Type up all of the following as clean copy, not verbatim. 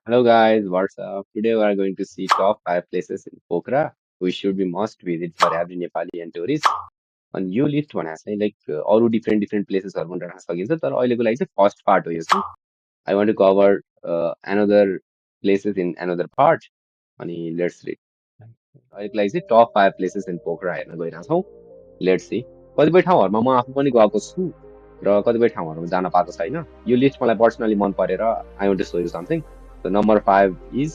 Hello guys, what's up? Today we are going to see top 5 places in Pokhara which should be must visit for every Nepali and tourist. On यो list भनेको चाहिँ अरू different different प्लेसेसहरू पनि राख्न सकिन्छ तर अहिलेको लागि चाहिँ फर्स्ट पार्ट हो यो चाहिँ I want to cover another places in another part अनि लेट्स रिड अहिलेको लागि चाहिँ टप 5 प्लेसेस इन पोखरा हेर्न गइरहेछौँ लेट्स सी कतिपय ठाउँहरूमा म आफू पनि गएको छु र कतिपय ठाउँहरूमा जान पाएको छैन यो लिस्ट मलाई पर्सनली मन परेर I want to show you something number 5 is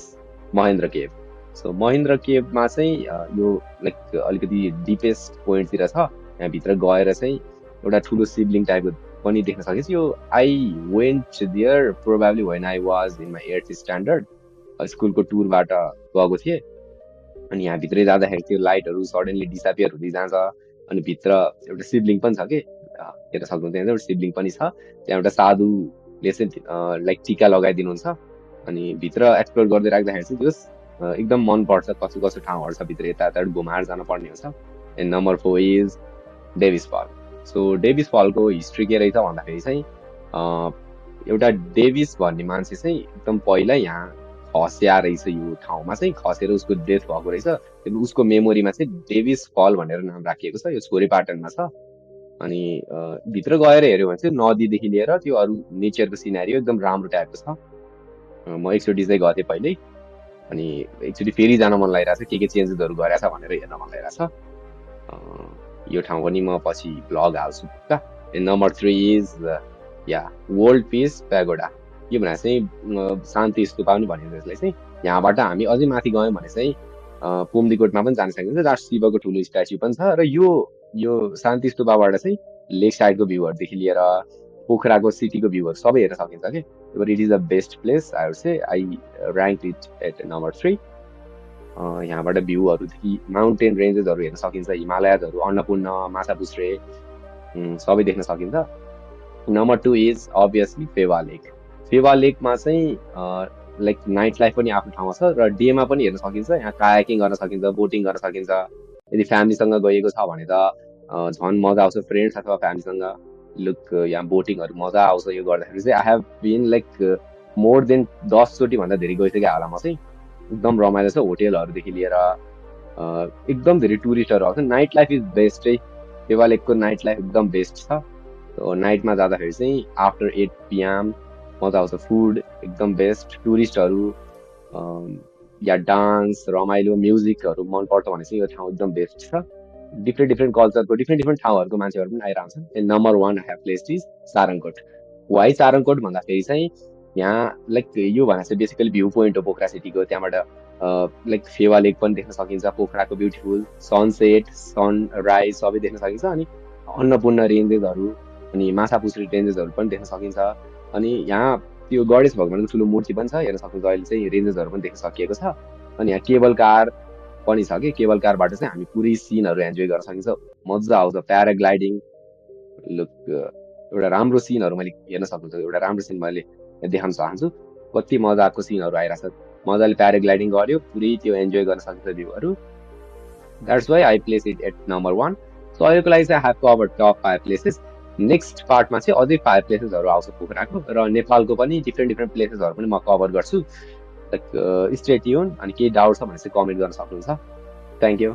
Mahendra cave so Mahendra केभमा चाहिँ यो लाइक अलिकति डिपेस्ट पोइन्टतिर छ यहाँभित्र गएर चाहिँ एउटा ठुलो सिबलिङ टाइपको पनि देख्न सकिन्छ यो I went there probably when I was in my 8th standard स्कुलको टुरबाट गएको थिएँ अनि यहाँभित्रै जाँदाखेरि त्यो लाइटहरू सडनली डिसापियर हुँदै जान्छ अनि भित्र एउटा शिवलिङ पनि छ कि हेर्न सक्नुहुन्छ त्यहाँ एउटा शिवलिङ पनि छ त्यहाँ एउटा साधुले चाहिँ लाइक टिका लगाइदिनुहुन्छ अनि भित्र एक्सप्लोर गर्दै राख्दाखेरि चाहिँ त्यो एकदम मनपर्छ कस्तो कस्तो ठाउँहरू छ भित्र यता यता घुमाएर जान पर्ने हुन्छ एन्ड नम्बर 4 इज डेभिस फल सो डेभिस फलको हिस्ट्री के रहेछ भन्दाखेरि चाहिँ एउटा डेभिस भन्ने मान्छे चाहिँ एकदम पहिला यहाँ खस्या रहेछ यो ठाउँमा चाहिँ खसेर उसको डेथ भएको रहेछ उसको मेमोरीमा चाहिँ डेभिस फल भनेर नाम राखिएको छ यो छोरीपाटनमा छ अनि भित्र गएर हेऱ्यो भने चाहिँ नदीदेखि लिएर त्यो अरू नेचरको सिनारी एकदम राम्रो टाइपको छ म एकचोटि चाहिँ गएको थिएँ पहिल्यै अनि एकचोटि फेरि जान मन लागिरहेको छ के चेन्जेसहरू गरेछ भनेर हेर्न मन लागिरहेछ यो ठाउँ पनि म पछि भ्लग हाल्छु नम्बर 3 इज या वर्ल्ड पिस प्यागोडा यो भनेको चाहिँ शान्ति स्तूपा पनि भनिन्छ यसलाई चाहिँ यहाँबाट हामी अझै माथि गयौँ भने चाहिँ पुम्दीकोटमा पनि जान सकिन्छ जहाँ शिवको ठुलो स्ट्याच्यु पनि छ र यो शान्ति स्तूपाबाट चाहिँ लेक साइडको भ्यूहरूदेखि लिएर पोखराको सिटीको भ्यूहरू सबै हेर्न सकिन्छ कि it is the best place I would say I rank it at number 3 यहाँबाट भ्यूहरूदेखि माउन्टेन रेन्जेसहरू हेर्न सकिन्छ हिमालयहरू अन्नपूर्ण माछापुच्छ्रे सबै देख्न सकिन्छ नम्बर 2 इज अभियसली फेवा लेक फेवा लेकमा चाहिँ लाइक नाइट लाइफ पनि आफ्नो ठाउँमा छ र डेमा पनि हेर्न सकिन्छ यहाँ कायाकिङ गर्न सकिन्छ बोटिङ गर्न सकिन्छ यदि फ्यामिलीसँग गएको छ भने त झन् मजा आउँछ फ्रेन्ड्स अथवा फ्यामिलीसँग लुक यहाँ बोटिङहरू मजा आउँछ यो गर्दाखेरि चाहिँ I have been like more than 10 चोटि भन्दा धेरै गइसकेँ होला म चाहिँ एकदम रमाइलो छ होटेलहरूदेखि लिएर एकदम धेरै टुरिस्टहरू आउँछ नाइट लाइफ इज बेस्टै फेवा लेकको नाइट लाइफ एकदम बेस्ट छ नाइटमा जाँदाखेरि चाहिँ आफ्टर 8 PM मजा आउँछ फुड एकदम बेस्ट टुरिस्टहरू या डान्स रमाइलो म्युजिकहरू मनपर्छ भने चाहिँ यो ठाउँ एकदम बेस्ट छ डिफ्रेन्ट डिफ्रेन्ट कल्चरको डिफ्रेन्ट डिफ्रेन्ट ठाउँहरूको मान्छेहरू पनि आइरहन्छन् and number 1 I have place is Sarangkot why Sarangkot भन्दाखेरि चाहिँ यहाँ लाइक यो भनेको चाहिँ बेसिकली भ्यू पोइन्ट हो पोखरा सिटीको त्यहाँबाट लाइक फेवा लेक पनि देख्न सकिन्छ पोखराको ब्युटिफुल सनसेट सनराइज सबै देख्न सकिन्छ अनि अन्नपूर्ण रेन्जेसहरू अनि माछापुच्छ्रे रेन्जेसहरू पनि देख्न सकिन्छ अनि यहाँ त्यो गणेश भगवानको ठुलो मूर्ति पनि छ हेर्न सक्नुहुन्छ अहिले चाहिँ रेन्जेसहरू पनि देख्न सकिएको छ अनि यहाँ केबल कार पनि छ कि केबल कारबाट चाहिँ हामी पुरै सिनहरू एन्जोय गर्न सकिन्छ मजा आउँछ प्याराग्लाइडिङ लुक एउटा राम्रो सिनहरू मैले हेर्न सक्नुहुन्छ एउटा राम्रो सिन मैले देखाउन चाहन्छु कति मजाको सिनहरू आइरहेछ मजाले प्याराग्लाइडिङ गर्यो पुरै त्यो एन्जोय गर्न सकिन्छ भ्यूहरू that's why I place it at number 1 so अहिलेको लागि चाहिँ I have cover top 5 places next पार्टमा चाहिँ अझै 5 प्लेसेसहरू आउँछ पोखराको र नेपालको पनि डिफ्रेन्ट डिफ्रेन्ट प्लेसेसहरू पनि म कभर गर्छु लाइक स्टे ट्युन अनि केही डाउट छ भने चाहिँ कमेन्ट गर्न सक्नुहुन्छ थ्याङ्क यू